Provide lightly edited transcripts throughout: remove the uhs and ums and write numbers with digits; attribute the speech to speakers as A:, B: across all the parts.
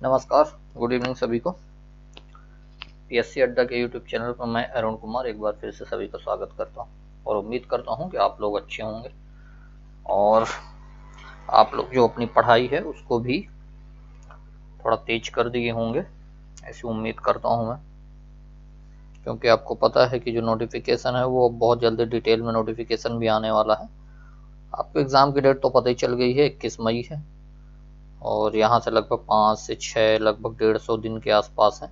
A: नमस्कार, good evening सभी को। पीएससी अड्डा के यूट्यूब चैनल पर मैं अरुण कुमार एक बार फिर से सभी का स्वागत करता हूं और उम्मीद करता हूं कि आप लोग अच्छे होंगे और आप लोग जो अपनी पढ़ाई है उसको भी थोड़ा तेज कर दिए होंगे, ऐसी उम्मीद करता हूं मैं। क्योंकि आपको पता है कि जो नोटिफिकेशन है वो बहुत जल्दी डिटेल में नोटिफिकेशन भी आने वाला है। आपको एग्ज़ाम की डेट तो पता ही चल गई है, 21 मई है और यहाँ से लगभग 5 से 6 लगभग 150 दिन के आसपास है।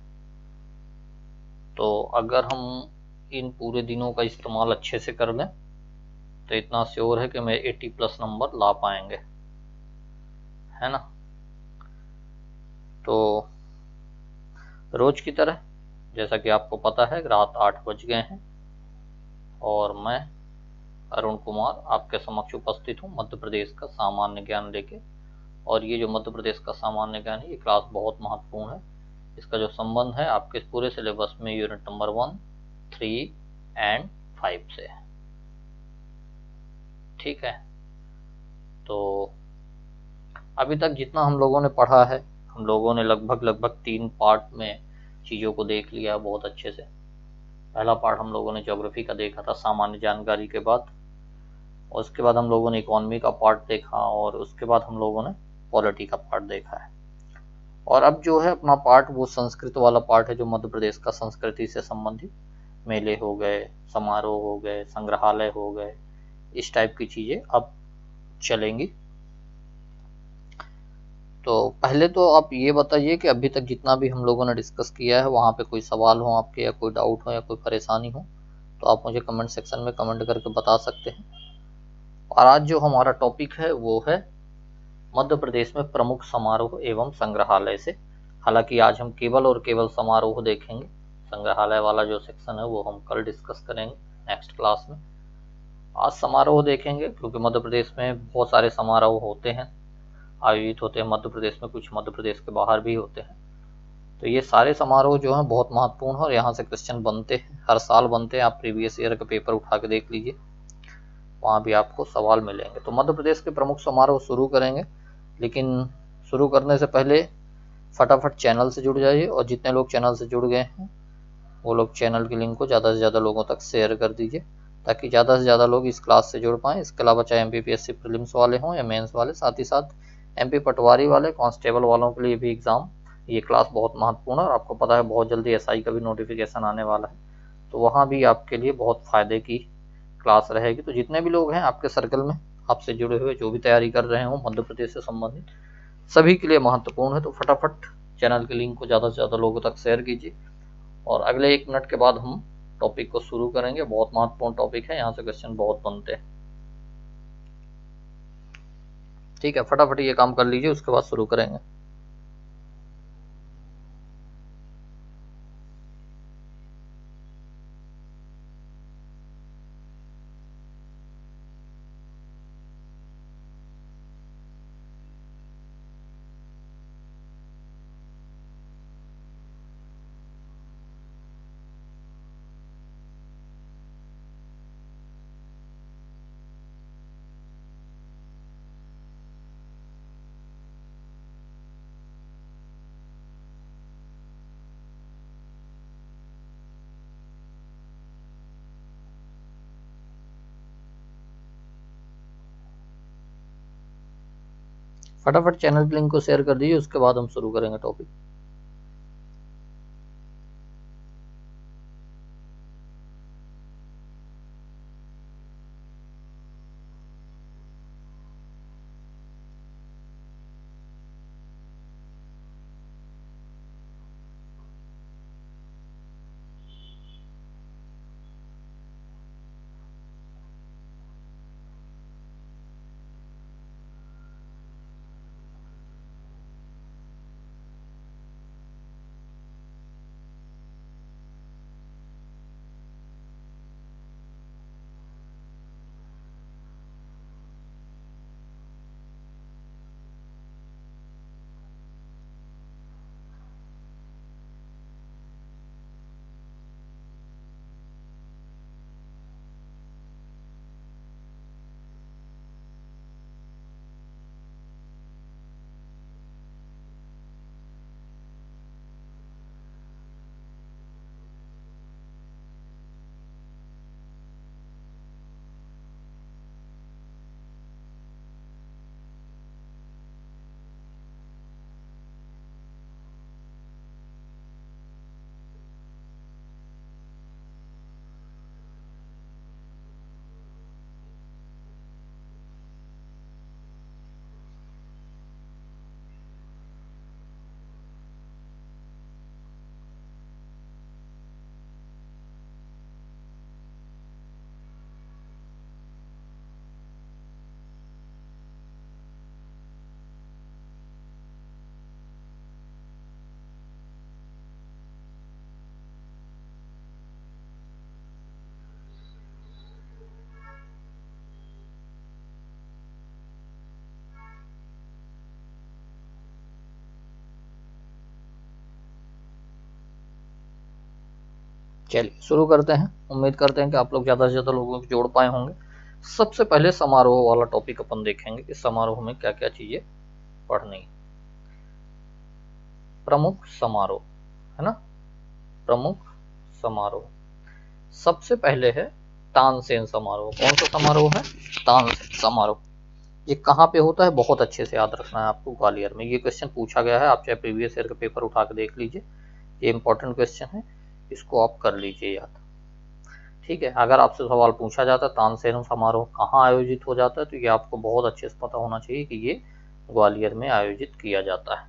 A: तो अगर हम इन पूरे दिनों का इस्तेमाल अच्छे से कर लें तो इतना श्योर है कि मैं 80 प्लस नंबर ला पाएंगे, है ना। तो रोज की तरह जैसा कि आपको पता है रात 8 बज गए हैं और मैं अरुण कुमार आपके समक्ष उपस्थित हूँ मध्य प्रदेश का सामान्य ज्ञान लेके। और ये जो मध्य प्रदेश का सामान्य ज्ञान है ये क्लास बहुत महत्वपूर्ण है। इसका जो संबंध है आपके पूरे सिलेबस में यूनिट नंबर 1, 3 एंड 5 से है, ठीक है। तो अभी तक जितना हम लोगों ने पढ़ा है, हम लोगों ने लगभग 3 पार्ट में चीज़ों को देख लिया बहुत अच्छे से। पहला पार्ट हम लोगों ने ज्योग्राफी का देखा था सामान्य जानकारी के बाद, और उसके बाद हम लोगों ने इकोनॉमी का पार्ट देखा और उसके बाद हम लोगों ने पॉलिटी का पार्ट देखा है। और अब जो है अपना पार्ट वो संस्कृत वाला पार्ट है, जो मध्य प्रदेश का संस्कृति से संबंधित मेले हो गए, समारोह हो गए, संग्रहालय हो गए, इस टाइप की चीज़ें अब चलेंगी। तो पहले तो आप ये बताइए कि अभी तक जितना भी हम लोगों ने डिस्कस किया है वहाँ पे कोई सवाल हो आपके, या कोई डाउट हो या कोई परेशानी हो तो आप मुझे कमेंट सेक्शन में कमेंट करके बता सकते हैं। और आज जो हमारा टॉपिक है वो है मध्य प्रदेश में प्रमुख समारोह एवं संग्रहालय से। हालांकि आज हम केवल और केवल समारोह देखेंगे, संग्रहालय वाला जो सेक्शन है वो हम कल डिस्कस करेंगे नेक्स्ट क्लास में। आज समारोह देखेंगे क्योंकि मध्य प्रदेश में बहुत सारे समारोह होते हैं, आयोजित होते हैं मध्य प्रदेश में, कुछ मध्य प्रदेश के बाहर भी होते हैं। तो ये सारे समारोह जो हैं बहुत महत्वपूर्ण है और यहाँ से क्वेश्चन बनते हैं, हर साल बनते हैं। आप प्रीवियस ईयर का पेपर उठा के देख लीजिए, वहाँ भी आपको सवाल मिलेंगे। तो मध्य प्रदेश के प्रमुख समारोह शुरू करेंगे, लेकिन शुरू करने से पहले फटाफट चैनल से जुड़ जाइए और जितने लोग चैनल से जुड़ गए हैं वो लोग चैनल की लिंक को ज़्यादा से ज़्यादा लोगों तक शेयर कर दीजिए ताकि ज़्यादा से ज़्यादा लोग इस क्लास से जुड़ पाएँ। इसके अलावा चाहे MPPSC प्रीलिम्स वाले हों या मेंस वाले, साथ ही साथ MP पटवारी वाले, कांस्टेबल वालों के लिए भी एग्ज़ाम, ये क्लास बहुत महत्वपूर्ण है। और आपको पता है बहुत जल्दी SI का भी नोटिफिकेशन आने वाला है, तो वहाँ भी आपके लिए बहुत फ़ायदे की क्लास रहेगी। तो जितने भी लोग हैं आपके सर्कल में आपसे जुड़े हुए, जो भी तैयारी कर रहे हों मध्य प्रदेश से संबंधित, सभी के लिए महत्वपूर्ण है। तो फटाफट चैनल की लिंक को ज़्यादा से ज़्यादा लोगों तक शेयर कीजिए और अगले 1 मिनट के बाद हम टॉपिक को शुरू करेंगे। बहुत महत्वपूर्ण टॉपिक है, यहाँ से क्वेश्चन बहुत बनते हैं, ठीक है। फटाफट ये काम कर लीजिए, उसके बाद शुरू करेंगे। फटाफट चैनल की लिंक को शेयर कर दीजिए, उसके बाद हम शुरू करेंगे टॉपिक। चलिए शुरू करते हैं। उम्मीद करते हैं कि आप लोग ज़्यादा से ज़्यादा लोगों को जोड़ पाए होंगे। सबसे पहले समारोह वाला टॉपिक अपन देखेंगे कि समारोह में क्या क्या चीज़ें पढ़नी। प्रमुख समारोह है ना, प्रमुख समारोह। सबसे पहले है तानसेन समारोह। कौन सा समारोह है? तानसेन समारोह। ये कहाँ पे होता है? बहुत अच्छे से याद रखना है आपको, ग्वालियर में। ये क्वेश्चन पूछा गया है, आप चाहे प्रीवियस ईयर का पेपर उठा के देख लीजिए, ये इंपॉर्टेंट क्वेश्चन है, इसको आप कर लीजिए याद। ठीक है, अगर आपसे सवाल पूछा जाता है तानसेन समारोह कहाँ आयोजित हो जाता है, तो ये आपको बहुत अच्छे से पता होना चाहिए कि ये ग्वालियर में आयोजित किया जाता है।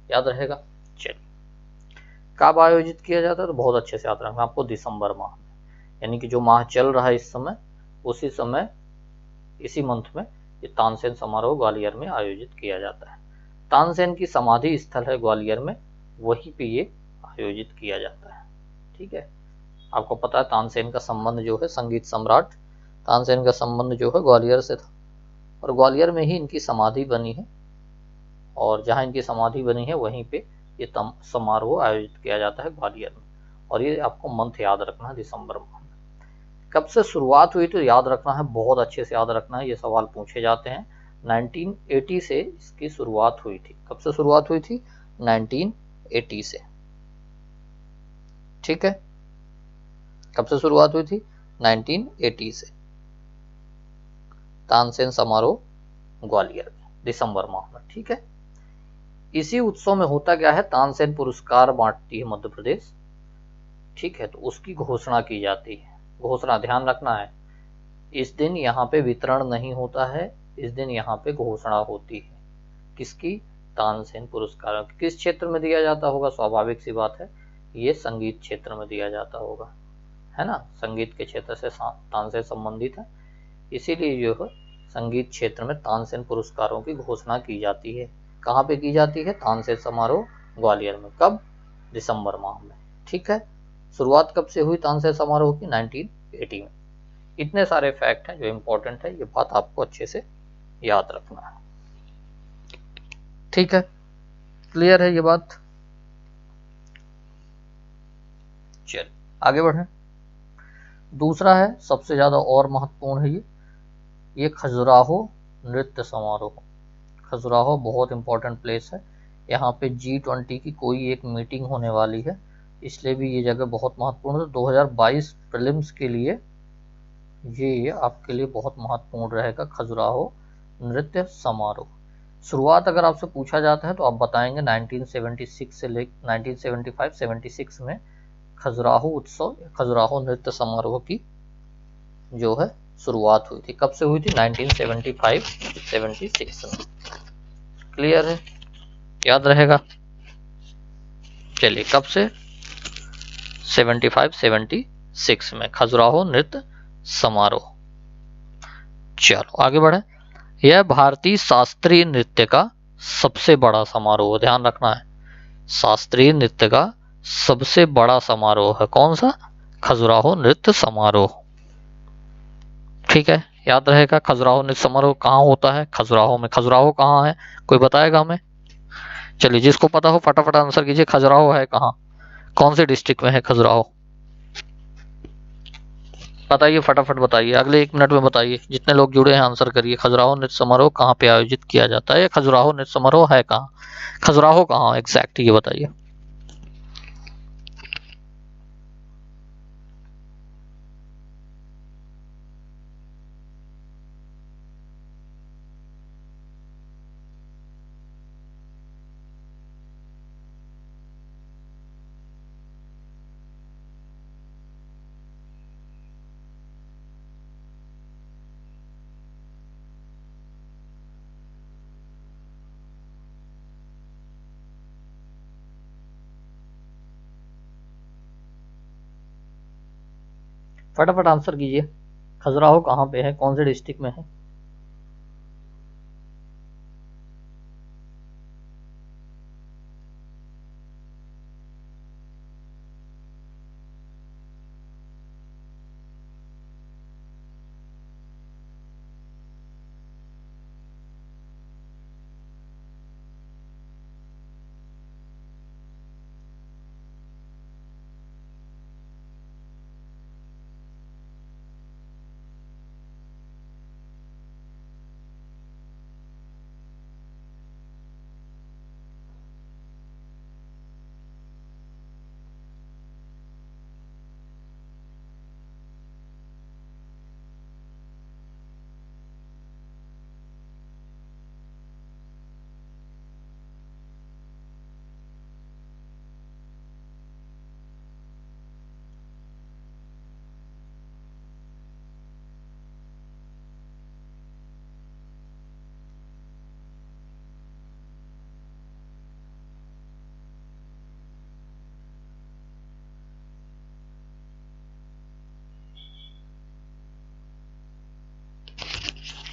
A: याद रहेगा। चलिए, कब आयोजित किया जाता है? तो बहुत अच्छे से याद रखना आपको, दिसंबर माह में, यानी कि जो माह चल रहा है इस समय, उसी समय इसी मंथ में ये तानसेन समारोह ग्वालियर में आयोजित किया जाता है। तानसेन की समाधि स्थल है ग्वालियर में, वहीं पे ये आयोजित किया जाता है। ठीक है, आपको पता है तानसेन का संबंध जो है, संगीत सम्राट तानसेन का संबंध जो है ग्वालियर से था, और ग्वालियर में ही इनकी समाधि बनी है, और जहाँ इनकी समाधि बनी है वहीं पे ये समारोह आयोजित किया जाता है ग्वालियर में। और ये आपको मंथ याद रखना है, दिसंबर माह में। कब से शुरुआत हुई तो याद रखना है, बहुत अच्छे से याद रखना है, ये सवाल पूछे जाते हैं। 1980 से इसकी शुरुआत हुई थी। कब से शुरुआत हुई थी? 1980 से। ठीक है, कब से शुरुआत हुई थी? 1980 से। तानसेन समारोह ग्वालियर में दिसंबर माह में। ठीक है, इसी उत्सव में होता क्या है, तानसेन पुरस्कार बांटती है मध्य प्रदेश। ठीक है, तो उसकी घोषणा की जाती है। घोषणा ध्यान रखना है, इस दिन यहाँ पे वितरण नहीं होता है, इस दिन यहाँ पे घोषणा होती है। किसकी? तानसेन पुरस्कार। किस क्षेत्र में दिया जाता होगा? स्वाभाविक सी बात है, ये संगीत क्षेत्र में दिया जाता होगा, है ना, संगीत के क्षेत्र से तानसेन संबंधित है, इसीलिए जो है संगीत क्षेत्र में तानसेन पुरस्कारों की घोषणा की जाती है। कहाँ पे की जाती है? तानसेन समारोह ग्वालियर में। कब? दिसंबर माह में। ठीक है, शुरुआत कब से हुई तानसेन समारोह की? 1980 में। इतने सारे फैक्ट हैं जो इंपॉर्टेंट है, ये बात आपको अच्छे से याद रखना है। ठीक है, क्लियर है ये बात? चल आगे बढ़े। दूसरा है, सबसे ज्यादा और महत्वपूर्ण है ये खजुराहो नृत्य समारोह। खजुराहो बहुत इंपॉर्टेंट प्लेस है, यहाँ पे G20 की कोई एक मीटिंग होने वाली है, इसलिए भी ये जगह बहुत महत्वपूर्ण है। 2022 प्रीलिम्स के लिए ये आपके लिए बहुत महत्वपूर्ण रहेगा, खजुराहो नृत्य समारोह। शुरुआत अगर आपसे पूछा जाता है तो आप बताएंगे 1976 से लेकर 1975-76 में खजुराहो उत्सव, खजुराहो नृत्य समारोह की जो है शुरुआत हुई थी। कब से हुई थी? 1975-76 में। क्लियर है, याद रहेगा। चलिए, कब से? 75-76 में खजुराहो नृत्य समारोह। चलो आगे बढ़े। यह भारतीय शास्त्रीय नृत्य का सबसे बड़ा समारोह, ध्यान रखना है, शास्त्रीय नृत्य का सबसे बड़ा समारोह है। कौन सा? खजुराहो नृत्य समारोह। ठीक है, याद रहेगा। खजुराहो नृत्य समारोह कहाँ होता है? खजुराहो में। खजुराहो कहाँ है? कोई बताएगा हमें? चलिए, जिसको पता हो फटाफट आंसर कीजिए, खजुराहो है कहाँ, कौन से डिस्ट्रिक्ट में है खजुराहो? बताइए, फटाफट बताइए, अगले 1 मिनट में बताइए। जितने लोग जुड़े हैं आंसर करिए। खजुराहो नृत्य समारोह कहाँ पे आयोजित किया जाता है? खजुराहो नृत्य समारोह है कहाँ? खजुराहो कहाँ एग्जैक्ट, ये बताइए। फटाफट आंसर कीजिए, खजुराहो कहाँ पे है, कौन से डिस्ट्रिक्ट में है?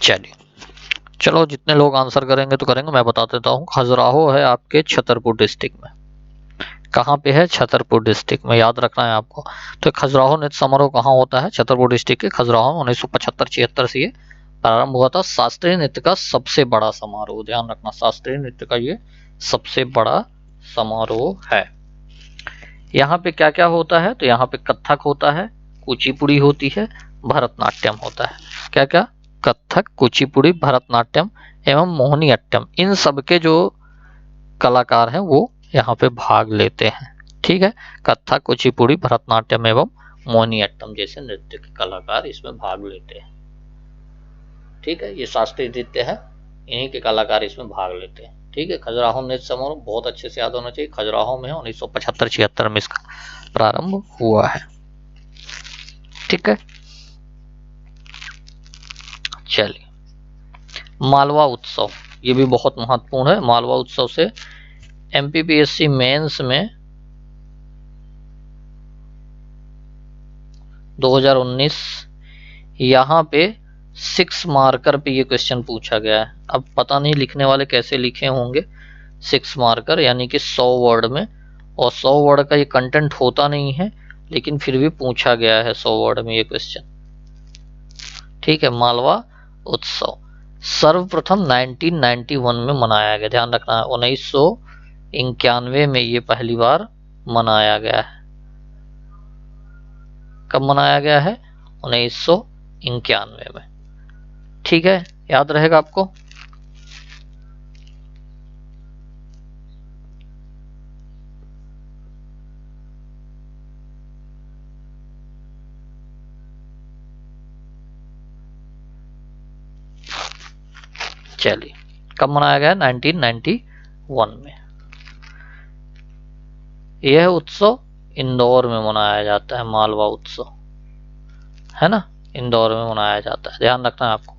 A: चलिए, चलो जितने लोग आंसर करेंगे तो करेंगे, मैं बता देता हूँ। खजुराहो है आपके छतरपुर डिस्ट्रिक्ट में। कहाँ पे है? छतरपुर डिस्ट्रिक्ट में, याद रखना है आपको। तो खजुराहो नृत्य समारोह कहाँ होता है? छतरपुर डिस्ट्रिक्ट के खजुराहो में 1975-76 से ये प्रारंभ हुआ था। शास्त्रीय नृत्य का सबसे बड़ा समारोह, ध्यान रखना, शास्त्रीय नृत्य का ये सबसे बड़ा समारोह है। यहाँ पे क्या क्या होता है? तो यहाँ पे कथक होता है, कुचिपुड़ी होती है, भरतनाट्यम होता है। क्या क्या? कथक, कुचिपुड़ी, भरतनाट्यम एवं मोहिनी अट्टम, इन सब के जो कलाकार हैं वो यहाँ पे भाग लेते हैं। ठीक है, कथक, कुचिपुड़ी, भरतनाट्यम एवं मोहिनी अट्टम जैसे नृत्य के कलाकार इसमें भाग लेते हैं। ठीक है, ये शास्त्रीय नृत्य है, इन्हीं के कलाकार इसमें भाग लेते हैं। ठीक है, खजुराहो नृत्य समारोह बहुत अच्छे से याद होना चाहिए। खजुराहो में 1975-76 में इसका प्रारंभ हुआ है। ठीक है, चलिए, मालवा उत्सव, ये भी बहुत महत्वपूर्ण है। मालवा उत्सव से एमपीपीएससी मेंस में 2019 यहाँ पे 6 मार्कर पे ये क्वेश्चन पूछा गया है। अब पता नहीं लिखने वाले कैसे लिखे होंगे 6 मार्कर, यानी कि 100 वर्ड में, और 100 वर्ड का ये कंटेंट होता नहीं है, लेकिन फिर भी पूछा गया है 100 वर्ड में ये क्वेश्चन। ठीक है, मालवा उत्सव सर्वप्रथम 1991 में मनाया गया, ध्यान रखना है, 1991 में ये पहली बार मनाया गया है। कब मनाया गया है? 1991 में। ठीक है, याद रहेगा आपको। चलिए, कब मनाया गया? 1991 में। यह उत्सव इंदौर में मनाया जाता है, मालवा उत्सव, है ना, इंदौर में मनाया जाता है, ध्यान रखना है आपको।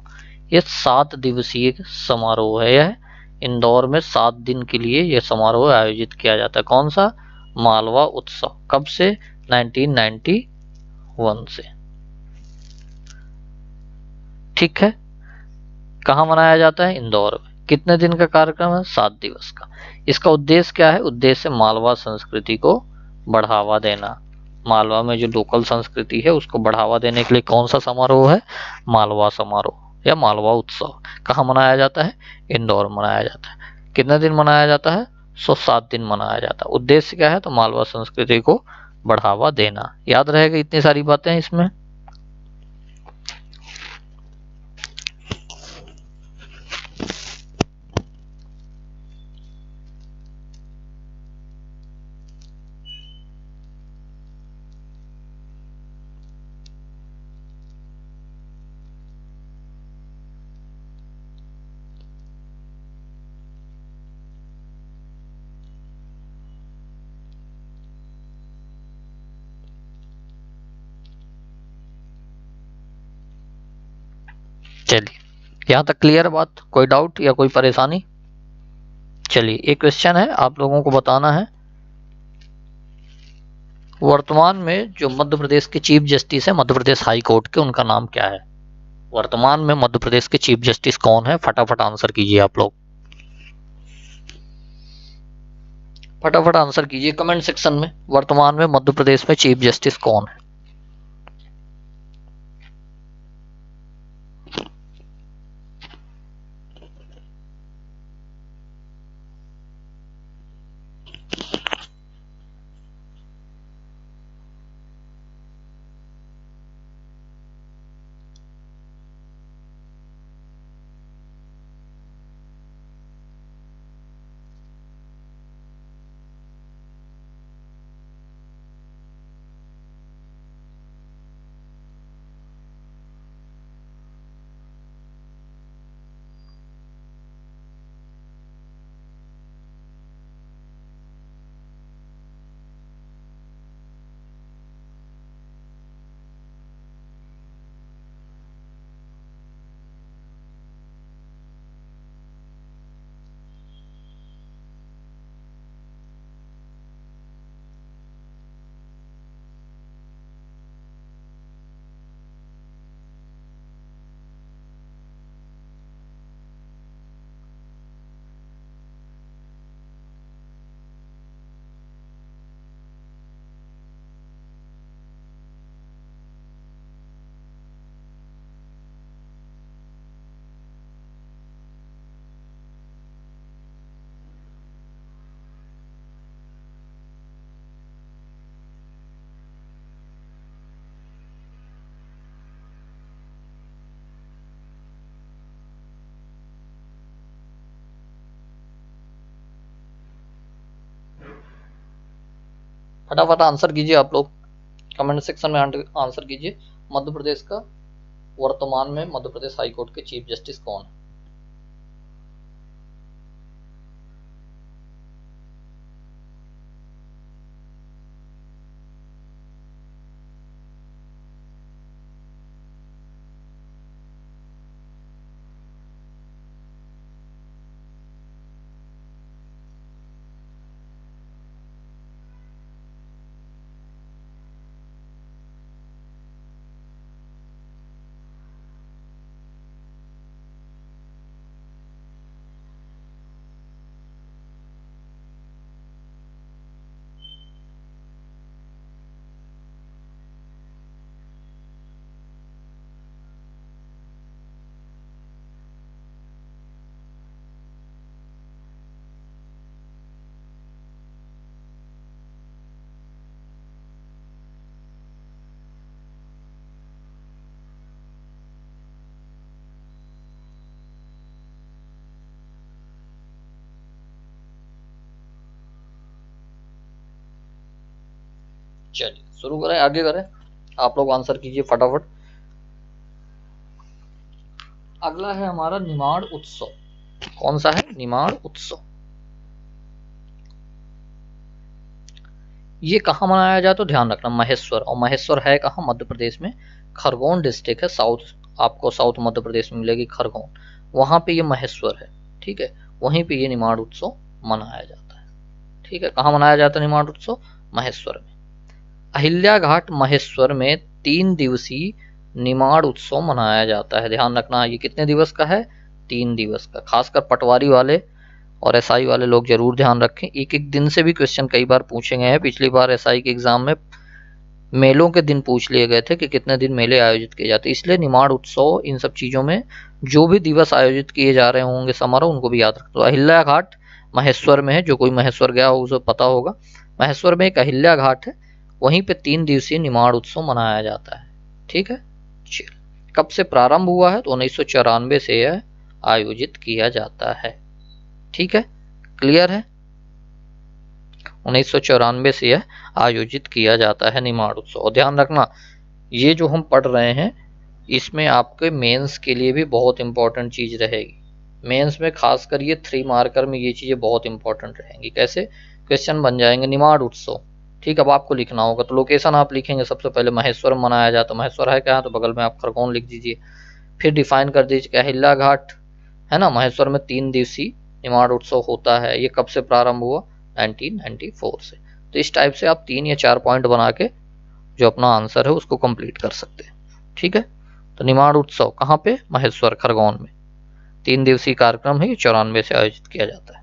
A: यह 7 दिवसीय समारोह है। यह इंदौर में 7 दिन के लिए यह समारोह आयोजित किया जाता है। कौन सा? मालवा उत्सव। कब से? 1991 से। ठीक है, कहाँ मनाया जाता है? इंदौर में। कितने दिन का कार्यक्रम है? 7 दिवस का। इसका उद्देश्य क्या है? उद्देश्य मालवा संस्कृति को बढ़ावा देना। मालवा में जो लोकल संस्कृति है उसको बढ़ावा देने के लिए कौन सा समारोह है? मालवा समारोह या मालवा उत्सव। कहाँ मनाया जाता है? इंदौर मनाया जाता है। कितने दिन मनाया जाता है? 7 दिन मनाया जाता है। उद्देश्य क्या है? तो मालवा संस्कृति को बढ़ावा देना। याद रहेगा इतनी सारी बातें इसमें। चलिए, यहाँ तक क्लियर बात? कोई डाउट या कोई परेशानी? चलिए, एक क्वेश्चन है, आप लोगों को बताना है। वर्तमान में जो मध्य प्रदेश के चीफ जस्टिस है मध्य प्रदेश हाई कोर्ट के, उनका नाम क्या है? वर्तमान में मध्य प्रदेश के चीफ जस्टिस कौन है? फटाफट आंसर कीजिए आप लोग, फटाफट आंसर कीजिए कमेंट सेक्शन में। वर्तमान में मध्य प्रदेश में चीफ जस्टिस कौन है? फटाफट आंसर कीजिए आप लोग, कमेंट सेक्शन में आंसर कीजिए। मध्य प्रदेश का वर्तमान में मध्य प्रदेश हाई कोर्ट के चीफ जस्टिस कौन है? चलिए शुरू करें, आगे करें, आप लोग आंसर कीजिए फटाफट। अगला है हमारा निमाड़ उत्सव। कौन सा है? निमाड़ उत्सव। ये कहाँ मनाया जाए तो ध्यान रखना महेश्वर, और महेश्वर है कहाँ? मध्य प्रदेश में खरगोन डिस्ट्रिक्ट है, साउथ, आपको साउथ मध्य प्रदेश में मिलेगी खरगोन, वहां पे ये महेश्वर है, ठीक है, वहीं पे ये निमाड़ उत्सव मनाया जाता है, ठीक है। कहाँ मनाया जाता है निमाड़ उत्सव? महेश्वर में। अहिल्या घाट महेश्वर में 3 दिवसीय निमाड़ उत्सव मनाया जाता है। ध्यान रखना ये कितने दिवस का है? 3 दिवस का। खासकर पटवारी वाले और एसआई वाले लोग जरूर ध्यान रखें, एक एक दिन से भी क्वेश्चन कई बार पूछे गए हैं। पिछली बार एसआई के एग्जाम में मेलों के दिन पूछ लिए गए थे कि कितने दिन मेले आयोजित किए जाते हैं, इसलिए निमाड़ उत्सव इन सब चीजों में जो भी दिवस आयोजित किए जा रहे होंगे समारोह, उनको भी याद रखें। तो अहिल्या घाट महेश्वर में है, जो कोई महेश्वर गया हो उसे पता होगा, महेश्वर में एक अहिल्या घाट है, वहीं पे 3 दिवसीय निमाड़ उत्सव मनाया जाता है, ठीक है। कब से प्रारंभ हुआ है? तो 1994 से यह आयोजित किया जाता है, ठीक है, क्लियर है। 1994 से यह आयोजित किया जाता है निमाड़ उत्सव। और ध्यान रखना ये जो हम पढ़ रहे हैं इसमें आपके मेंस के लिए भी बहुत इंपॉर्टेंट चीज रहेगी। मेंस में खासकर ये 3 मार्कर में ये चीजें बहुत इंपॉर्टेंट रहेंगी। कैसे? क्वेश्चन बन जाएंगे निमाड़ उत्सव, ठीक, अब आपको लिखना होगा, तो लोकेशन आप लिखेंगे सबसे पहले महेश्वर मनाया जाता है, महेश्वर है क्या? तो बगल में आप खरगोन लिख दीजिए, फिर डिफाइन कर दीजिए अहिल्या घाट है ना, महेश्वर में 3 दिवसीय निमाड़ उत्सव होता है, ये कब से प्रारंभ हुआ? 1994 से। तो इस टाइप से आप 3 या 4 पॉइंट बना के जो अपना आंसर है उसको कंप्लीट कर सकते हैं, ठीक है। तो निमाड़ उत्सव कहाँ पे? महेश्वर खरगोन में 3 दिवसीय कार्यक्रम है, 94 से आयोजित किया जाता है।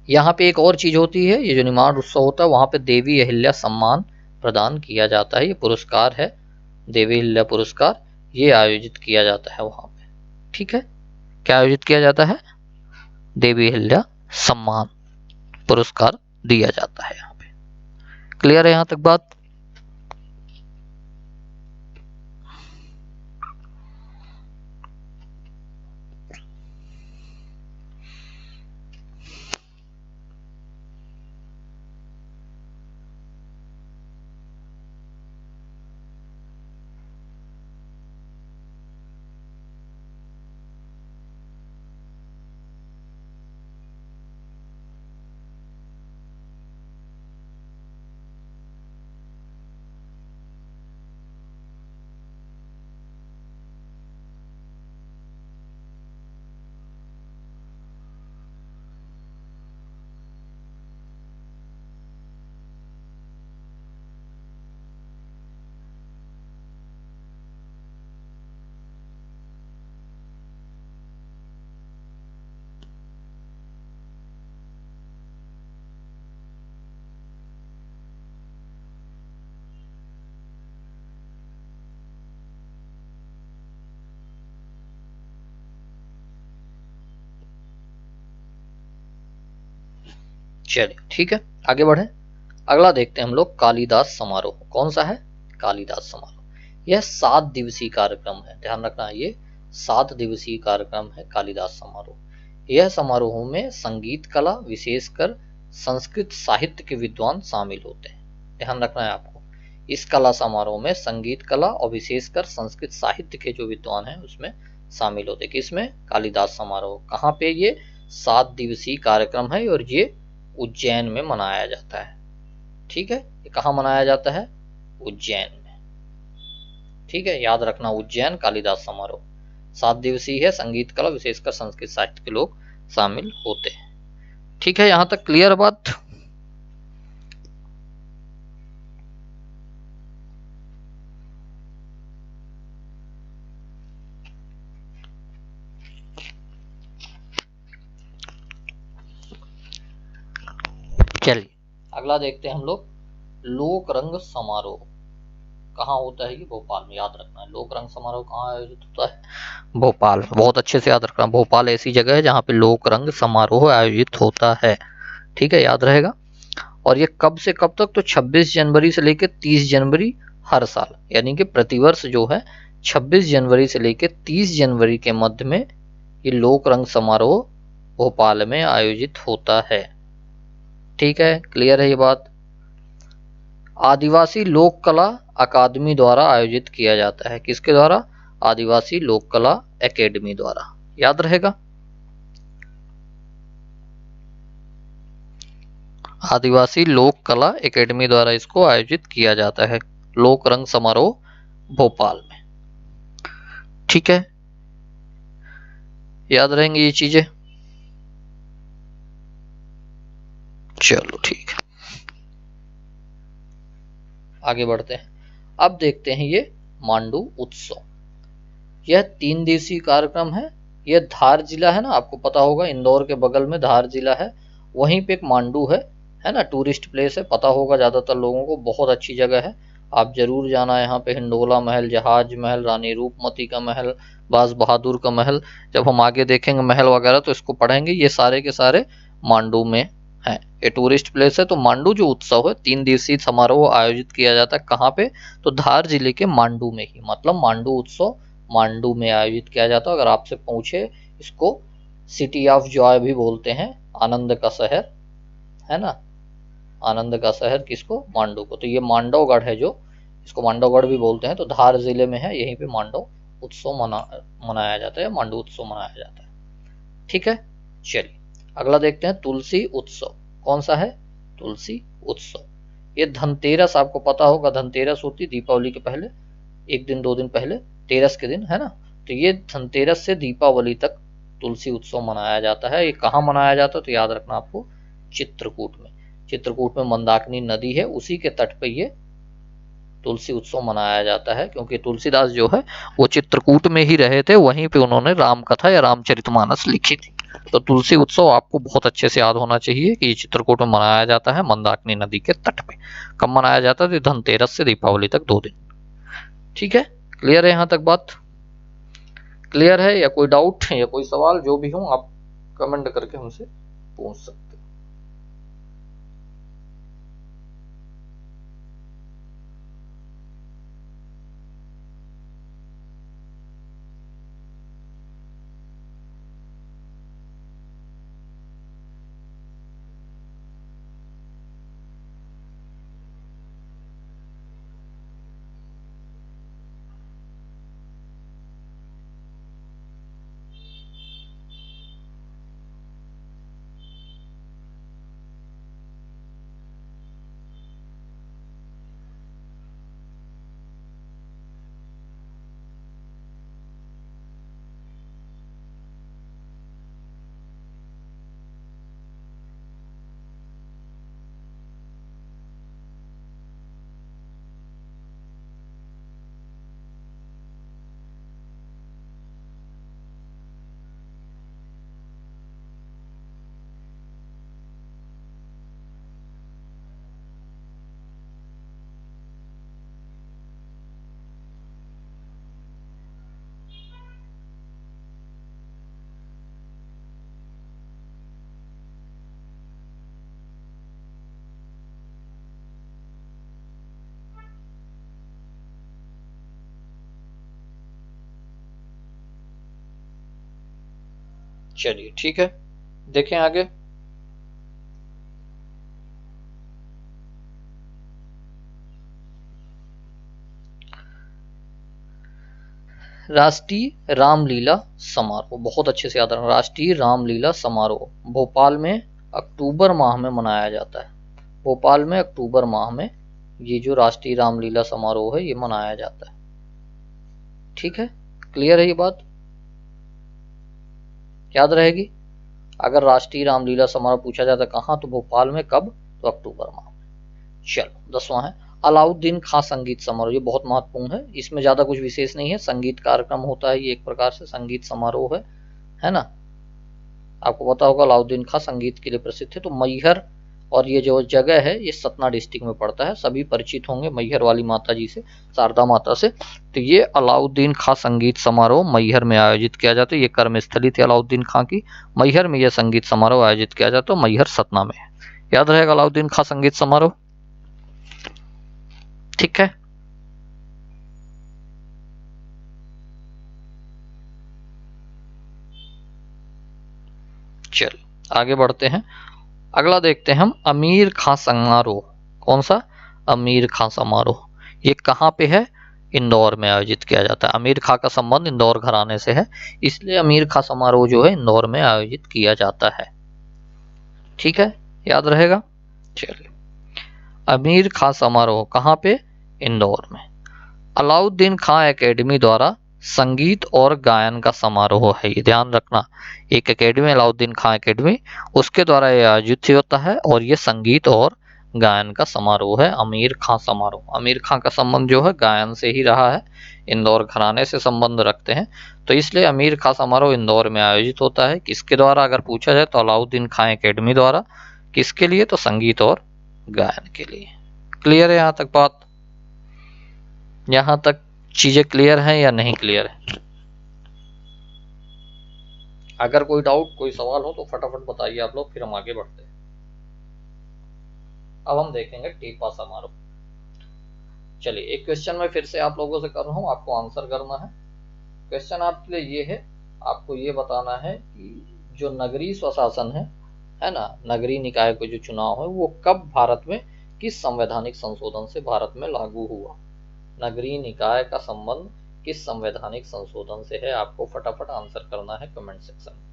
A: यहाँ पे एक और चीज होती है, ये जो निमाड़ उत्सव होता है वहां पे देवी अहिल्या सम्मान प्रदान किया जाता है, ये पुरस्कार है, देवी अहिल्या पुरस्कार, ये आयोजित किया जाता है वहां पे, ठीक है। क्या आयोजित किया जाता है? देवी अहिल्या सम्मान पुरस्कार दिया जाता है यहाँ पे। क्लियर है यहाँ तक बात? चलिए ठीक है, आगे बढ़े। अगला देखते हैं हम लोग कालिदास समारोह। कौन सा है? कालिदास समारोह। यह 7 दिवसीय कार्यक्रम है, ध्यान रखना ये 7 दिवसीय कार्यक्रम है कालिदास समारोह। यह समारोह में संगीत कला, विशेषकर संस्कृत साहित्य के विद्वान शामिल होते हैं। ध्यान रखना है आपको, इस कला समारोह में संगीत कला और विशेषकर संस्कृत साहित्य के जो विद्वान हैं उसमें शामिल होते हैं। किसमें? कालिदास समारोह। कहाँ पे? ये 7 दिवसीय कार्यक्रम है और ये उज्जैन में मनाया जाता है। ठीक है, ये कहाँ मनाया जाता है? उज्जैन में। ठीक है, याद रखना, उज्जैन कालिदास समारोह 7 दिवसीय है, संगीत कला विशेषकर संस्कृत साहित्य के लोग शामिल होते हैं। ठीक है, यहां तक क्लियर बात? चलिए अगला देखते हैं हम लोग, लोक रंग समारोह कहाँ होता है? ये भोपाल में। याद रखना है, लोक रंग समारोह कहाँ आयोजित होता है? भोपाल। बहुत अच्छे से याद रखना, भोपाल ऐसी जगह है जहाँ पे लोक रंग समारोह आयोजित होता है। ठीक है, याद रहेगा। और ये कब से कब तक? तो 26 जनवरी से लेकर 30 जनवरी हर साल, यानी कि प्रतिवर्ष जो है 26 जनवरी से लेकर 30 जनवरी के मध्य में ये लोक रंग समारोह भोपाल में आयोजित होता है। ठीक है, क्लियर है ये बात? आदिवासी लोक कला अकादमी द्वारा आयोजित किया जाता है। किसके द्वारा? आदिवासी लोक कला एकेडमी द्वारा। याद रहेगा, आदिवासी लोक कला एकेडमी द्वारा इसको आयोजित किया जाता है, लोक रंग समारोह भोपाल में। ठीक है, याद रहेंगी ये चीजें। चलो ठीक है, आगे बढ़ते हैं। अब देखते हैं ये मांडू उत्सव। यह 3 दिवसीय कार्यक्रम है। यह धार जिला है ना, आपको पता होगा, इंदौर के बगल में धार जिला है, वहीं पे एक मांडू है ना, टूरिस्ट प्लेस है, पता होगा ज्यादातर लोगों को, बहुत अच्छी जगह है, आप जरूर जाना। यहाँ पे हिंडोला महल, जहाज महल, रानी रूपमती का महल, बाज बहादुर का महल, जब हम आगे देखेंगे महल वगैरह तो इसको पढ़ेंगे, ये सारे के सारे मांडू में है। ये टूरिस्ट प्लेस है। तो मांडू जो उत्सव है 3 दिवसीय समारोह आयोजित किया जाता है, कहाँ पे? तो धार जिले के मांडू में ही, मतलब मांडू उत्सव मांडू में आयोजित किया जाता है। अगर आपसे पूछे, इसको सिटी ऑफ जॉय भी बोलते हैं, आनंद का शहर, है ना, आनंद का शहर किसको? मांडू को। तो ये मांडवगढ़ है जो, इसको मांडवगढ़ भी बोलते हैं, तो धार जिले में है, यहीं पे मांडव उत्सव मनाया जाता है, मांडू उत्सव मनाया जाता है। ठीक है, चलिए अगला देखते हैं, तुलसी उत्सव। कौन सा है? तुलसी उत्सव। ये धनतेरस, आपको पता होगा धनतेरस होती दीपावली के पहले, 1 दिन 2 दिन पहले, तेरस के दिन, है ना। तो ये धनतेरस से दीपावली तक तुलसी उत्सव मनाया जाता है। ये कहाँ मनाया जाता है? तो याद रखना आपको, चित्रकूट में। चित्रकूट में मंदाकिनी नदी है, उसी के तट पे ये तुलसी उत्सव मनाया जाता है, क्योंकि तुलसीदास जो है वो चित्रकूट में ही रहे थे, वहीं पे उन्होंने राम कथा या रामचरितमानस लिखी थी। तो तुलसी उत्सव आपको बहुत अच्छे से याद होना चाहिए कि ये चित्रकूट में मनाया जाता है, मंदाकिनी नदी के तट पे। कब मनाया जाता है? धनतेरस से दीपावली तक 2 दिन। ठीक है, क्लियर है यहाँ तक बात? क्लियर है, या कोई डाउट या कोई सवाल जो भी हो आप कमेंट करके हमसे पूछ सकते हैं। चलिए ठीक है, देखें आगे। राष्ट्रीय रामलीला समारोह, बहुत अच्छे से याद रखना, राष्ट्रीय रामलीला समारोह भोपाल में अक्टूबर माह में मनाया जाता है। भोपाल में अक्टूबर माह में ये जो राष्ट्रीय रामलीला समारोह है ये मनाया जाता है। ठीक है, क्लियर है ये बात, याद रहेगी। अगर राष्ट्रीय रामलीला समारोह पूछा जाता कहाँ, तो भोपाल में, कब, तो अक्टूबर माह में। चलो 10वां है अलाउद्दीन खां संगीत समारोह, ये बहुत महत्वपूर्ण है, इसमें ज्यादा कुछ विशेष नहीं है, संगीत कार्यक्रम होता है ये, एक प्रकार से संगीत समारोह है ना। आपको पता होगा अलाउद्दीन खां संगीत के लिए प्रसिद्ध है। तो मैहर, और ये जो जगह है ये सतना डिस्ट्रिक्ट में पड़ता है, सभी परिचित होंगे मैहर वाली माता जी से, शारदा माता से। तो ये अलाउद्दीन खां संगीत समारोह मैहर में आयोजित किया जाता है, ये कर्मस्थली थी अलाउद्दीन खां की, मैहर में यह संगीत समारोह आयोजित किया जाता है, मैहर सतना में है। याद रहेगा अलाउद्दीन खां संगीत समारोह, ठीक है। चल आगे बढ़ते हैं, अगला देखते हैं हम अमीर खां समारोह। कौन सा? अमीर खां समारोह। ये कहाँ पे है? इंदौर में आयोजित किया जाता है। अमीर खां का संबंध इंदौर घराने से है, इसलिए अमीर खां समारोह जो है इंदौर में आयोजित किया जाता है। ठीक है, याद रहेगा। चलिए, अमीर खां समारोह कहाँ पे? इंदौर में। अलाउद्दीन खां एकेडमी द्वारा संगीत और गायन का समारोह है, ये ध्यान रखना। एक एकेडमी अलाउद्दीन खां एकेडमी, उसके द्वारा ये आयोजित होता है और ये संगीत और गायन का समारोह है, अमीर खां समारोह। अमीर खां का संबंध जो है गायन से ही रहा है, इंदौर घराने से संबंध रखते हैं, तो इसलिए अमीर खां समारोह इंदौर में आयोजित होता है। किसके द्वारा अगर पूछा जाए तो अलाउद्दीन खां एकेडमी द्वारा। किसके लिए? तो संगीत और गायन के लिए। क्लियर है यहाँ तक बात? यहाँ तक चीजें क्लियर हैं या नहीं क्लियर है? अगर कोई डाउट, कोई सवाल हो तो फटाफट बताइए आप लोग, फिर हम आगे बढ़ते हैं। अब हम देखेंगे टीपा समारोह। चलिए, एक क्वेश्चन मैं फिर से आप लोगों से कर रहा हूं, आपको आंसर करना है। क्वेश्चन आपके लिए ये है, आपको ये बताना है कि जो नगरीय स्वशासन है ना, नगरीय निकाय के जो चुनाव है वो कब भारत में, किस संवैधानिक संशोधन से भारत में लागू हुआ? नगरीय निकाय का संबंध किस संवैधानिक संशोधन से है? आपको फटाफट आंसर करना है कमेंट सेक्शन में।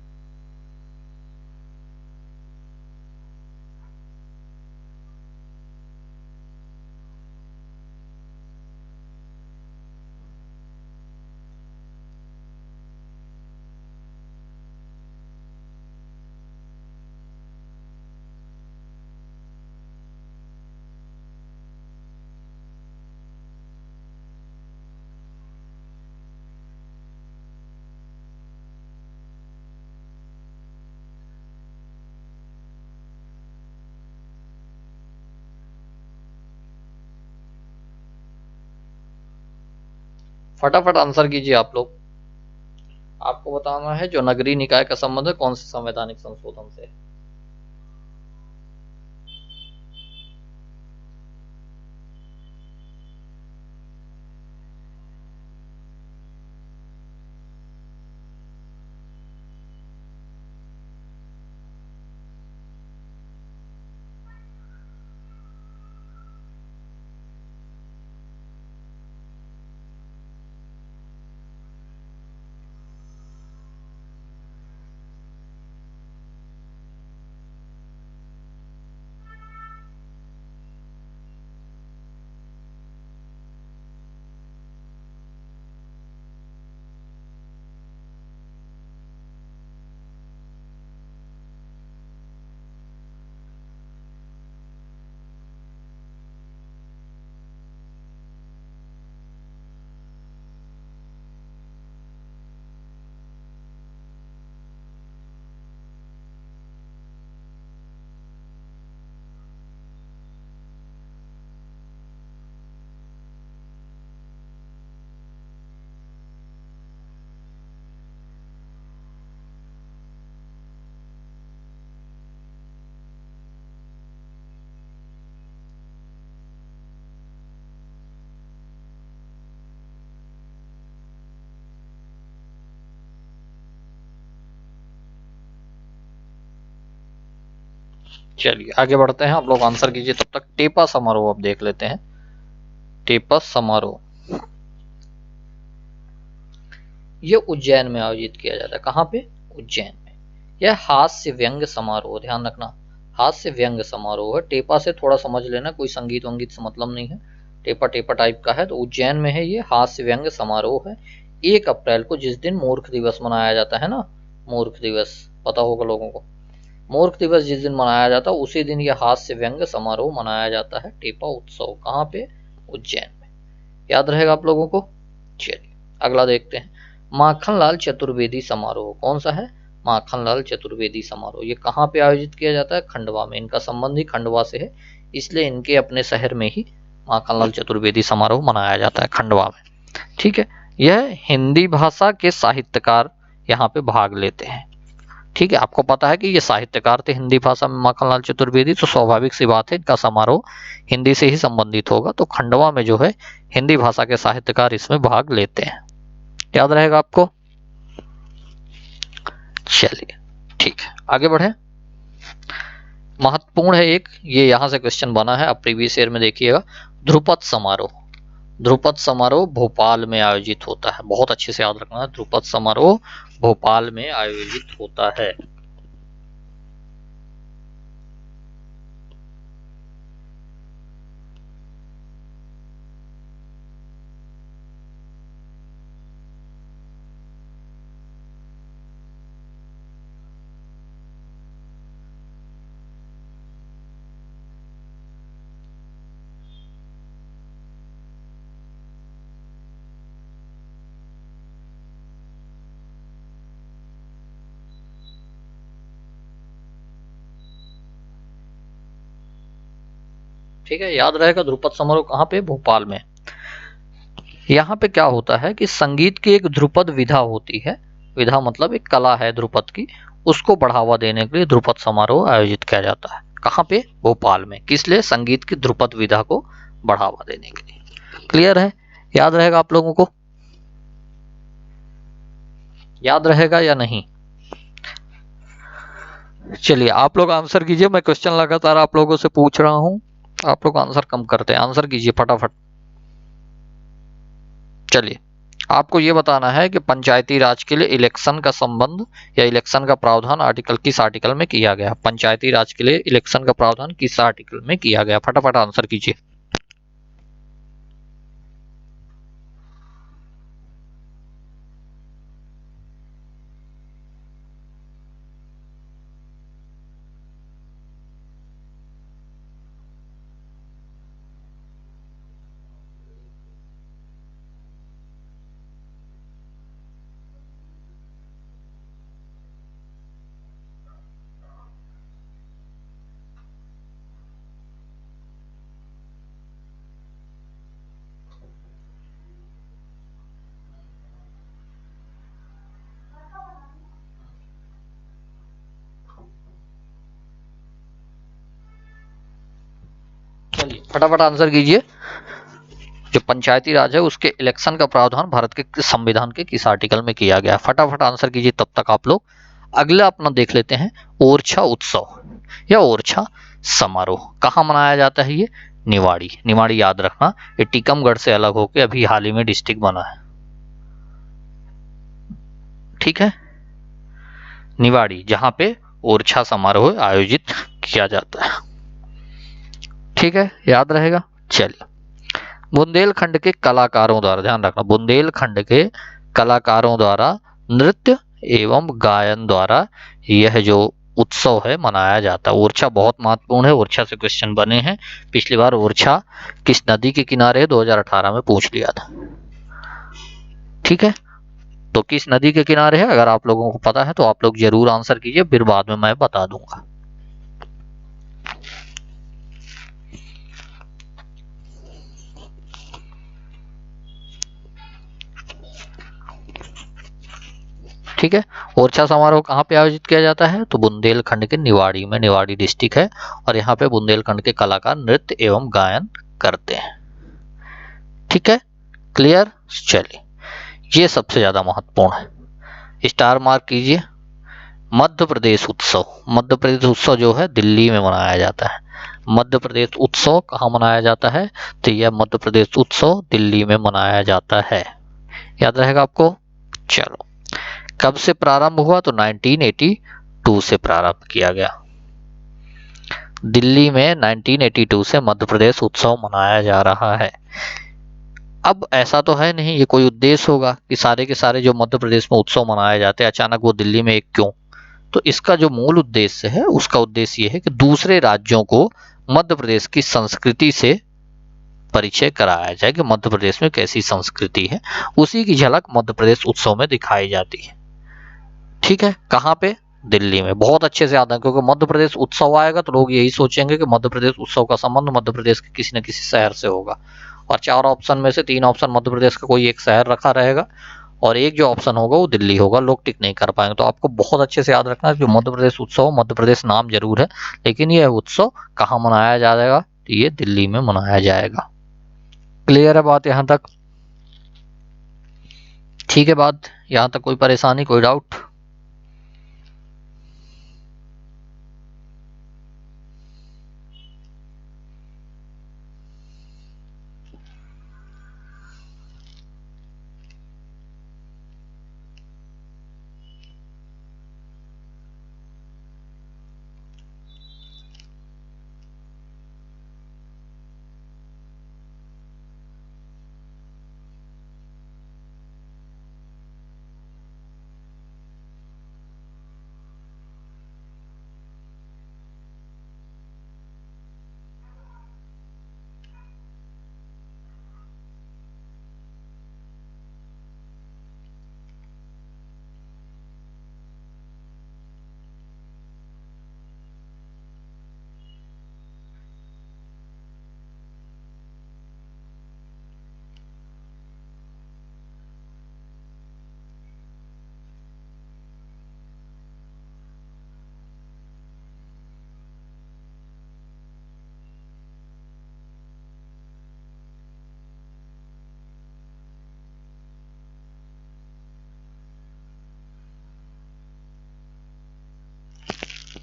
A: फटाफट आंसर कीजिए आप लोग। आपको बताना है जो नगरीय निकाय का संबंध है कौन से संवैधानिक संशोधन से है। चलिए आगे बढ़ते हैं, आप लोग आंसर कीजिए तब तक। टेपा समारोह अब देख लेते हैं। टेपा समारोह, ये उज्जैन में आयोजित किया जाता है। कहाँ पे? उज्जैन में। यह हास्य व्यंग समारोह, ध्यान रखना, हास्य व्यंग समारोह है। टेपा से थोड़ा समझ लेना, कोई संगीत वंगीत से मतलब नहीं है, टेपा टेपा टाइप का है। तो उज्जैन में है ये हास्य व्यंग समारोह है। 1 अप्रैल को, जिस दिन मूर्ख दिवस मनाया जाता है ना, मूर्ख दिवस पता होगा लोगों को, मूर्ख दिवस जिस दिन मनाया जाता है उसी दिन यह हास्य व्यंग समारोह मनाया जाता है, टेपा उत्सव। कहाँ पे? उज्जैन में। याद रहेगा आप लोगों को। चलिए अगला देखते हैं, माखनलाल चतुर्वेदी समारोह। कौन सा है? माखनलाल चतुर्वेदी समारोह। ये कहाँ पे आयोजित किया जाता है? खंडवा में। इनका संबंध ही खंडवा से है, इसलिए इनके अपने शहर में ही माखनलाल चतुर्वेदी समारोह मनाया जाता है, खंडवा में। ठीक है, यह हिंदी भाषा के साहित्यकार यहाँ पे भाग लेते हैं। ठीक है, आपको पता है कि ये साहित्यकार थे हिंदी भाषा में माखनलाल चतुर्वेदी, तो स्वाभाविक सी बात है इनका समारोह हिंदी से ही संबंधित होगा। तो खंडवा में जो है हिंदी भाषा के साहित्यकार इसमें भाग लेते हैं। याद रहेगा आपको। चलिए ठीक है, आगे बढ़े। महत्वपूर्ण है एक, ये यहां से क्वेश्चन बना है, अब प्रीवियस ईयर में देखिएगा। ध्रुपद समारोह। ध्रुपद समारोह भोपाल में आयोजित होता है, बहुत अच्छे से याद रखना है, ध्रुपद समारोह भोपाल में आयोजित होता है। ठीक है, याद रहेगा ध्रुपद समारोह कहाँ पे? भोपाल में। यहाँ पे क्या होता है कि संगीत की एक ध्रुपद विधा होती है, विधा मतलब एक कला है ध्रुपद की, उसको बढ़ावा देने के लिए ध्रुपद समारोह आयोजित किया जाता है। कहाँ पे? भोपाल में। किस लिए? संगीत की ध्रुपद विधा को बढ़ावा देने के लिए। क्लियर है? याद रहेगा आप लोगों को? याद रहेगा या नहीं? चलिए आप लोग आंसर कीजिए, मैं क्वेश्चन लगातार आप लोगों से पूछ रहा हूं, आप लोग आंसर कम करते हैं, आंसर कीजिए फटाफट। चलिए आपको ये बताना है कि पंचायती राज के लिए इलेक्शन का संबंध या इलेक्शन का प्रावधान आर्टिकल किस आर्टिकल में किया गया। पंचायती राज के लिए इलेक्शन का प्रावधान किस आर्टिकल में किया गया? फटाफट आंसर कीजिए। चलिए फटाफट आंसर कीजिए। जो पंचायती राज है उसके इलेक्शन का प्रावधान भारत के संविधान के किस आर्टिकल में किया गया? फटाफट आंसर कीजिए, तब तक आप लोग अगला अपना देख लेते हैं, ओरछा उत्सव या ओरछा समारोह कहाँ मनाया जाता है? ये निवाड़ी। निवाड़ी याद रखना, ये टीकमगढ़ से अलग होकर अभी हाल ही में डिस्ट्रिक्ट बना है। ठीक है, निवाड़ी, जहां पे ओरछा समारोह आयोजित किया जाता है। ठीक है, याद रहेगा। चलिए, बुंदेलखंड के कलाकारों द्वारा, ध्यान रखना, बुंदेलखंड के कलाकारों द्वारा नृत्य एवं गायन द्वारा यह जो उत्सव है मनाया जाता है। ओरछा बहुत महत्वपूर्ण है, ओरछा से क्वेश्चन बने हैं। पिछली बार ओरछा किस नदी के किनारे 2018 में पूछ लिया था। ठीक है, तो किस नदी के किनारे है? अगर आप लोगों को पता है तो आप लोग जरूर आंसर कीजिए, फिर बाद में मैं बता दूंगा। ठीक है, ओरछा समारोह कहाँ पे आयोजित किया जाता है? तो बुंदेलखंड के निवाड़ी में, निवाड़ी डिस्ट्रिक्ट है, और यहाँ पे बुंदेलखंड के कलाकार नृत्य एवं गायन करते हैं। ठीक है, क्लियर। चलिए, ये सबसे ज्यादा महत्वपूर्ण है, स्टार मार्क कीजिए। मध्य प्रदेश उत्सव, मध्य प्रदेश उत्सव जो है दिल्ली में मनाया जाता है। मध्य प्रदेश उत्सव कहाँ मनाया जाता है? तो यह मध्य प्रदेश उत्सव दिल्ली में मनाया जाता है। याद रहेगा आपको। चलो, कब से प्रारंभ हुआ? तो 1982 से प्रारंभ किया गया। दिल्ली में 1982 से मध्य प्रदेश उत्सव मनाया जा रहा है। अब ऐसा तो है नहीं ये कोई उद्देश्य होगा कि सारे के सारे जो मध्य प्रदेश में उत्सव मनाए जाते हैं अचानक वो दिल्ली में एक क्यों? तो इसका जो मूल उद्देश्य है उसका उद्देश्य ये है कि दूसरे राज्यों को मध्य प्रदेश की संस्कृति से परिचय कराया जाए कि मध्य प्रदेश में कैसी संस्कृति है, उसी की झलक मध्य प्रदेश उत्सव में दिखाई जाती है। ठीक है, कहाँ पे? दिल्ली में। बहुत अच्छे से याद है क्योंकि मध्य प्रदेश उत्सव आएगा तो लोग यही सोचेंगे कि मध्य प्रदेश उत्सव का संबंध मध्य प्रदेश के किसी न किसी शहर से होगा, और 4 ऑप्शन में से 3 ऑप्शन मध्य प्रदेश का कोई एक शहर रखा रहेगा और एक जो ऑप्शन होगा वो दिल्ली होगा, लोग टिक नहीं कर पाएंगे। तो आपको बहुत अच्छे से याद रखना है जो मध्य प्रदेश उत्सव, मध्य प्रदेश नाम जरूर है लेकिन यह उत्सव कहाँ मनाया जाएगा? तो ये दिल्ली में मनाया जाएगा। क्लियर है बात यहां तक? ठीक है, बात यहां तक कोई परेशानी, कोई डाउट?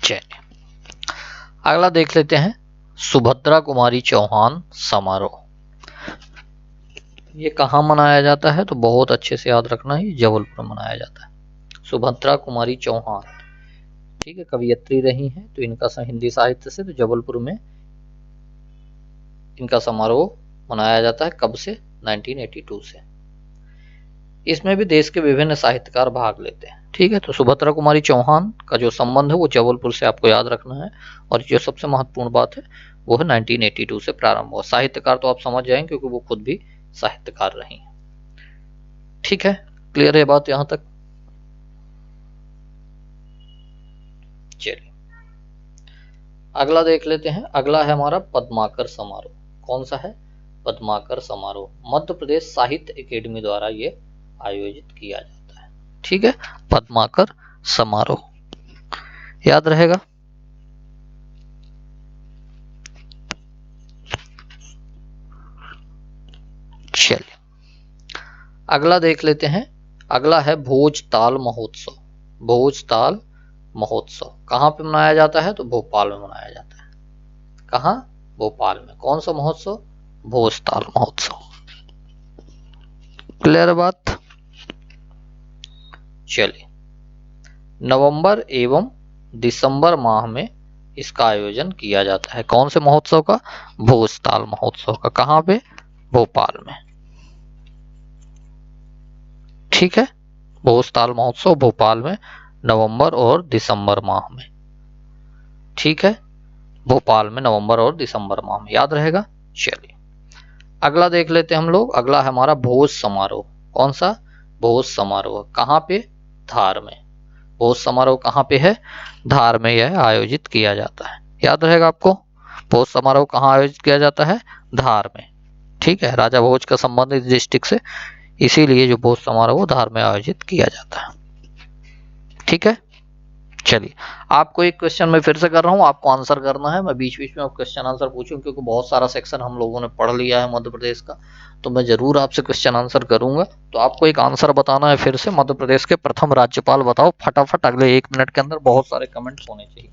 A: चलिए अगला देख लेते हैं, सुभद्रा कुमारी चौहान समारोह। ये कहाँ मनाया जाता है? तो बहुत अच्छे से याद रखना है, जबलपुर में मनाया जाता है। सुभद्रा कुमारी चौहान, ठीक है, कवियत्री रही हैं तो इनका हिंदी साहित्य से, तो जबलपुर में इनका समारोह मनाया जाता है। कब से? 1982 से। इसमें भी देश के विभिन्न साहित्यकार भाग लेते हैं। ठीक है, तो सुभद्रा कुमारी चौहान का जो संबंध है वो जबलपुर से आपको याद रखना है। और जो सबसे महत्वपूर्ण बात है वो है 1982 से प्रारंभ हुआ। साहित्यकार तो आप समझ जाएंगे क्योंकि वो खुद भी साहित्यकार रही। ठीक है, क्लियर है बात यहां तक? चलिए अगला देख लेते हैं। अगला है हमारा पद्माकर समारोह। कौन सा है? पद्माकर समारोह मध्य प्रदेश साहित्य अकेडमी द्वारा ये आयोजित किया जाता है। ठीक है, पद्माकर समारोह याद रहेगा। चलिए अगला देख लेते हैं। अगला है भोजताल महोत्सव। भोजताल महोत्सव कहाँ पे मनाया जाता है? तो भोपाल में मनाया जाता है। कहाँ? भोपाल में। कौन सा महोत्सव? भोजताल महोत्सव। क्लियर बात? चलिए नवंबर एवं दिसंबर माह में इसका आयोजन किया जाता है। कौन से महोत्सव का? भोजताल महोत्सव का। कहाँ पे? भोपाल में। ठीक है, भोजताल महोत्सव भोपाल में नवंबर और दिसंबर माह में। ठीक है, भोपाल में नवंबर और दिसंबर माह में, याद रहेगा। चलिए अगला देख लेते हैं हम लोग। अगला है हमारा भोज समारोह। कौन सा? भोज समारोह कहाँ पे? धार में। भोज समारोह कहाँ पे है? धार में यह आयोजित किया जाता है। याद रहेगा आपको, भोज समारोह कहाँ आयोजित किया जाता है? धार में। ठीक है, राजा भोज का संबंधित डिस्ट्रिक्ट से, इसीलिए जो भोज समारोह धार में आयोजित किया जाता है। ठीक है, चलिए आपको एक क्वेश्चन मैं फिर से कर रहा हूँ, आपको आंसर करना है। मैं बीच बीच में क्वेश्चन आंसर पूछूं क्योंकि बहुत सारा सेक्शन हम लोगों ने पढ़ लिया है मध्य प्रदेश का, तो मैं जरूर आपसे क्वेश्चन आंसर करूंगा। तो आपको एक आंसर बताना है फिर से। मध्य प्रदेश के प्रथम राज्यपाल बताओ फटाफट, अगले 1 मिनट के अंदर। बहुत सारे कमेंट्स होने चाहिए।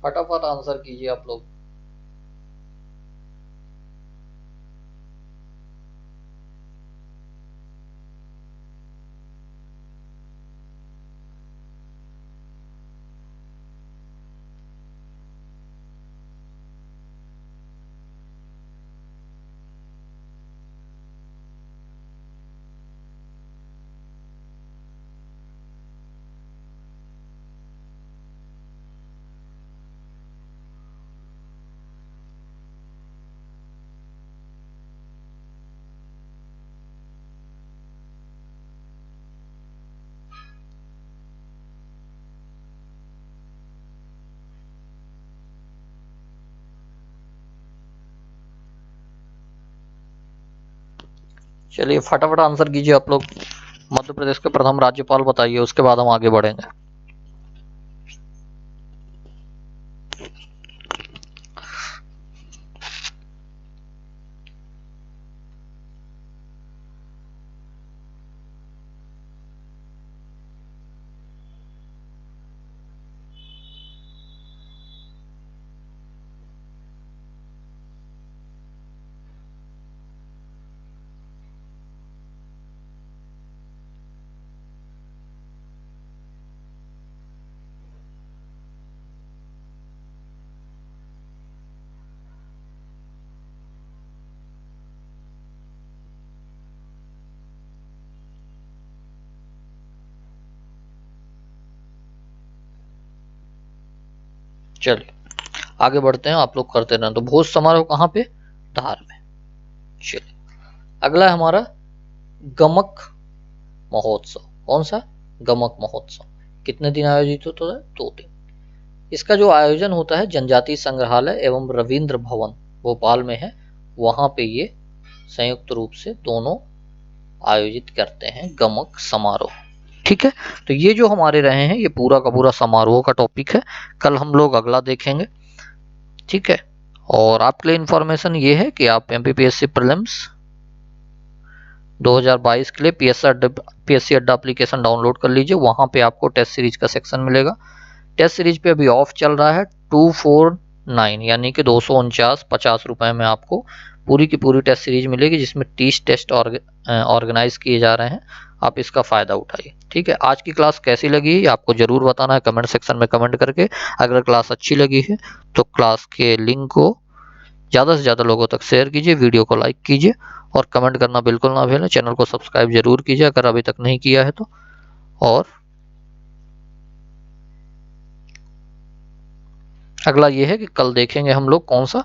A: फटाफट आंसर कीजिए आप लोग। चलिए फटाफट आंसर कीजिए आप लोग। मध्य प्रदेश के प्रथम राज्यपाल बताइए, उसके बाद हम आगे बढ़ेंगे। चलिए आगे बढ़ते हैं, आप लोग करते रहें। तो भोज समारोह कहाँ पे? धार में। चलिए अगला है हमारा गमक महोत्सव। कौन सा? गमक महोत्सव। कितने दिन आयोजित होता है? 2 दिन। इसका जो आयोजन होता है जनजातीय संग्रहालय एवं रविंद्र भवन भोपाल में है, वहां पे ये संयुक्त रूप से दोनों आयोजित करते हैं गमक समारोह। ठीक है, तो ये जो हमारे रहे हैं ये पूरा का पूरा समारोह का टॉपिक है। कल हम लोग अगला देखेंगे। ठीक है, और आपके लिए इंफॉर्मेशन ये है कि आप एमपीपीएससी प्रीलिम्स 2022 के लिए पीएससी अड्डा एप्लीकेशन डाउनलोड कर लीजिए। वहां पे आपको टेस्ट सीरीज का सेक्शन मिलेगा। टेस्ट सीरीज पे अभी ऑफ चल रहा है 249, यानी कि 249 ₹50 में आपको पूरी की पूरी टेस्ट सीरीज मिलेगी, जिसमें 30 टेस्ट ऑर्गेनाइज किए जा रहे हैं। आप इसका फायदा उठाइए। ठीक है, आज की क्लास कैसी लगी आपको जरूर बताना है कमेंट सेक्शन में कमेंट करके। अगर क्लास अच्छी लगी है तो क्लास के लिंक को ज़्यादा से ज़्यादा लोगों तक शेयर कीजिए, वीडियो को लाइक कीजिए और कमेंट करना बिल्कुल ना भूलें। चैनल को सब्सक्राइब जरूर कीजिए अगर अभी तक नहीं किया है तो। और अगला ये है कि कल देखेंगे हम लोग कौन सा